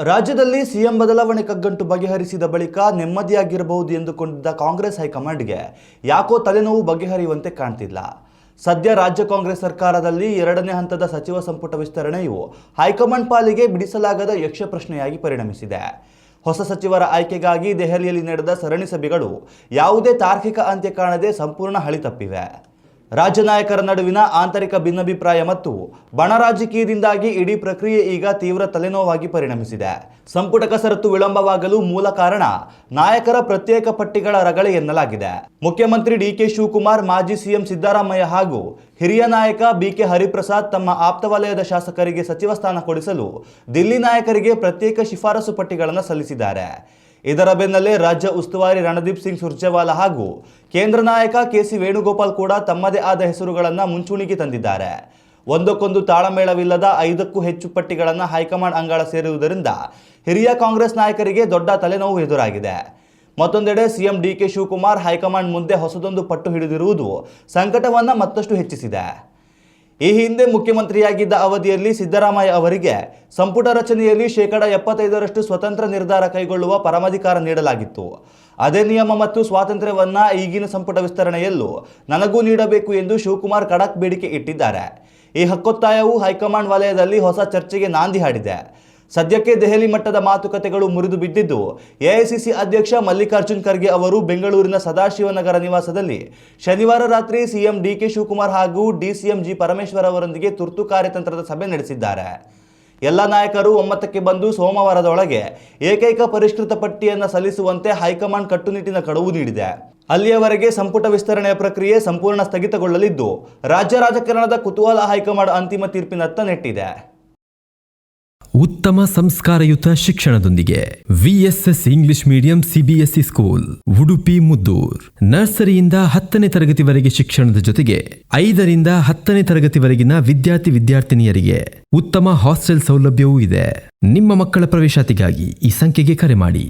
ರಾಜ್ಯದಲ್ಲಿ ಸಿಎಂ ಬದಲಾವಣೆ ಕಗ್ಗಂಟು ಬಗೆಹರಿಸಿದ ಬಳಿಕ ನೆಮ್ಮದಿಯಾಗಿರಬಹುದು ಎಂದುಕೊಂಡಿದ್ದ ಕಾಂಗ್ರೆಸ್ ಹೈಕಮಾಂಡ್ಗೆ ಯಾಕೋ ತಲೆನೋವು ಬಗೆಹರಿಯುವಂತೆ ಕಾಣ್ತಿಲ್ಲ. ಸದ್ಯ ರಾಜ್ಯ ಕಾಂಗ್ರೆಸ್ ಸರ್ಕಾರದಲ್ಲಿ ಎರಡನೇ ಹಂತದ ಸಚಿವ ಸಂಪುಟ ವಿಸ್ತರಣೆಯು ಹೈಕಮಾಂಡ್ ಪಾಲಿಗೆ ಬಿಡಿಸಲಾಗದ ಯಕ್ಷ ಪ್ರಶ್ನೆಯಾಗಿ ಪರಿಣಮಿಸಿದೆ. ಹೊಸ ಸಚಿವರ ಆಯ್ಕೆಗಾಗಿ ದೆಹಲಿಯಲ್ಲಿ ನಡೆದ ಸರಣಿ ಸಭೆಗಳು ಯಾವುದೇ ತಾರ್ಕಿಕ ಅಂತ್ಯ ಕಾಣದೆ ಸಂಪೂರ್ಣ ಹಳಿ ತಪ್ಪಿವೆ. ರಾಜ್ಯ ನಾಯಕರ ನಡುವಿನ ಆಂತರಿಕ ಭಿನ್ನಾಭಿಪ್ರಾಯ ಮತ್ತು ಬಣ ರಾಜಕೀಯದಿಂದಾಗಿ ಇಡೀ ಪ್ರಕ್ರಿಯೆ ಈಗ ತೀವ್ರ ತಲೆನೋವಾಗಿ ಪರಿಣಮಿಸಿದೆ. ಸಂಪುಟ ಕಸರತ್ತು ವಿಳಂಬವಾಗಲು ಮೂಲ ಕಾರಣ ನಾಯಕರ ಪ್ರತ್ಯೇಕ ಪಟ್ಟಿಗಳ ರಗಳೆ ಎನ್ನಲಾಗಿದೆ. ಮುಖ್ಯಮಂತ್ರಿ ಡಿಕೆ ಶಿವಕುಮಾರ್, ಮಾಜಿ ಸಿಎಂ ಸಿದ್ದರಾಮಯ್ಯ ಹಾಗೂ ಹಿರಿಯ ನಾಯಕ ಬಿಕೆ ಹರಿಪ್ರಸಾದ್ ತಮ್ಮ ಆಪ್ತ ವಲಯದ ಶಾಸಕರಿಗೆ ಸಚಿವ ಸ್ಥಾನ ಕೊಡಿಸಲು ದಿಲ್ಲಿ ನಾಯಕರಿಗೆ ಪ್ರತ್ಯೇಕ ಶಿಫಾರಸು ಪಟ್ಟಿಗಳನ್ನು ಸಲ್ಲಿಸಿದ್ದಾರೆ. ಇದರ ಬೆನ್ನಲ್ಲೇ ರಾಜ್ಯ ಉಸ್ತುವಾರಿ ರಣದೀಪ್ ಸಿಂಗ್ ಸುರ್ಜೇವಾಲಾ ಹಾಗೂ ಕೇಂದ್ರ ನಾಯಕ ಕೆಸಿ ವೇಣುಗೋಪಾಲ್ ಕೂಡ ತಮ್ಮದೇ ಆದ ಹೆಸರುಗಳನ್ನು ಮುಂಚೂಣಿಗೆ ತಂದಿದ್ದಾರೆ. ಒಂದಕ್ಕೊಂದು ತಾಳಮೇಳವಿಲ್ಲದ 5ಕ್ಕೂ ಹೆಚ್ಚು ಪಟ್ಟಿಗಳನ್ನು ಹೈಕಮಾಂಡ್ ಅಂಗಳ ಸೇರುವುದರಿಂದ ಹಿರಿಯ ಕಾಂಗ್ರೆಸ್ ನಾಯಕರಿಗೆ ದೊಡ್ಡ ತಲೆನೋವು ಎದುರಾಗಿದೆ. ಮತ್ತೊಂದೆಡೆ ಸಿಎಂ ಡಿಕೆ ಶಿವಕುಮಾರ್ ಹೈಕಮಾಂಡ್ ಮುಂದೆ ಹೊಸದೊಂದು ಪಟ್ಟು ಹಿಡಿದಿರುವುದು ಸಂಕಟವನ್ನು ಮತ್ತಷ್ಟು ಹೆಚ್ಚಿಸಿದೆ. ಈ ಹಿಂದೆ ಮುಖ್ಯಮಂತ್ರಿಯಾಗಿದ್ದ ಅವಧಿಯಲ್ಲಿ ಸಿದ್ದರಾಮಯ್ಯ ಅವರಿಗೆ ಸಂಪುಟ ರಚನೆಯಲ್ಲಿ 75% ಸ್ವತಂತ್ರ ನಿರ್ಧಾರ ಕೈಗೊಳ್ಳುವ ಪರಮಾಧಿಕಾರ ನೀಡಲಾಗಿತ್ತು. ಅದೇ ನಿಯಮ ಮತ್ತು ಸ್ವಾತಂತ್ರ್ಯವನ್ನು ಈಗಿನ ಸಂಪುಟ ವಿಸ್ತರಣೆಯಲ್ಲೂ ನನಗೂ ನೀಡಬೇಕು ಎಂದು ಶಿವಕುಮಾರ್ ಖಡಕ್ ಬೇಡಿಕೆ ಇಟ್ಟಿದ್ದಾರೆ. ಈ ಹಕ್ಕೊತ್ತಾಯವು ಹೈಕಮಾಂಡ್ ವಲಯದಲ್ಲಿ ಹೊಸ ಚರ್ಚೆಗೆ ನಾಂದಿ ಹಾಡಿದೆ. ಸದ್ಯಕ್ಕೆ ದೆಹಲಿ ಮಟ್ಟದ ಮಾತುಕತೆಗಳು ಮುರಿದು ಬಿದ್ದಿದ್ದು, ಎಐಸಿಸಿ ಅಧ್ಯಕ್ಷ ಮಲ್ಲಿಕಾರ್ಜುನ್ ಖರ್ಗೆ ಅವರು ಬೆಂಗಳೂರಿನ ಸದಾಶಿವನಗರ ನಿವಾಸದಲ್ಲಿ ಶನಿವಾರ ರಾತ್ರಿ ಸಿಎಂ ಡಿಕೆ ಶಿವಕುಮಾರ್ ಹಾಗೂ ಡಿಸಿಎಂ ಜಿ ಪರಮೇಶ್ವರ್ ಅವರೊಂದಿಗೆ ತುರ್ತು ಕಾರ್ಯತಂತ್ರದ ಸಭೆ ನಡೆಸಿದ್ದಾರೆ. ಎಲ್ಲ ನಾಯಕರು ಒಮ್ಮತಕ್ಕೆ ಬಂದು ಸೋಮವಾರದೊಳಗೆ ಏಕೈಕ ಪರಿಷ್ಕೃತ ಪಟ್ಟಿಯನ್ನು ಸಲ್ಲಿಸುವಂತೆ ಹೈಕಮಾಂಡ್ ಕಟ್ಟುನಿಟ್ಟಿನ ಕಳುವು ನೀಡಿದೆ. ಅಲ್ಲಿಯವರೆಗೆ ಸಂಪುಟ ವಿಸ್ತರಣೆಯ ಪ್ರಕ್ರಿಯೆ ಸಂಪೂರ್ಣ ಸ್ಥಗಿತಗೊಳ್ಳಲಿದ್ದು, ರಾಜ್ಯ ರಾಜಕಾರಣದ ಕುತೂಹಲ ಹೈಕಮಾಂಡ್ ಅಂತಿಮ ತೀರ್ಪಿನತ್ತ ನೆಟ್ಟಿದೆ. ಉತ್ತಮ ಸಂಸ್ಕಾರಯುತ ಶಿಕ್ಷಣದೊಂದಿಗೆ VSS English medium CBSE school Udupi Muddur. ನರ್ಸರಿಯಿಂದ 10ನೇ ತರಗತಿವರೆಗೆ ಶಿಕ್ಷಣದ ಜೊತೆಗೆ 5ರಿಂದ 10ನೇ ತರಗತಿವರೆಗಿನ ವಿದ್ಯಾರ್ಥಿನಿಯರಿಗೆ ಉತ್ತಮ ಹಾಸ್ಟೆಲ್ ಸೌಲಭ್ಯವೂ ಇದೆ. ನಿಮ್ಮ ಮಕ್ಕಳ ಪ್ರವೇಶಾತಿಗಾಗಿ ಈ ಸಂಖ್ಯೆಗೆ ಕರೆ ಮಾಡಿ.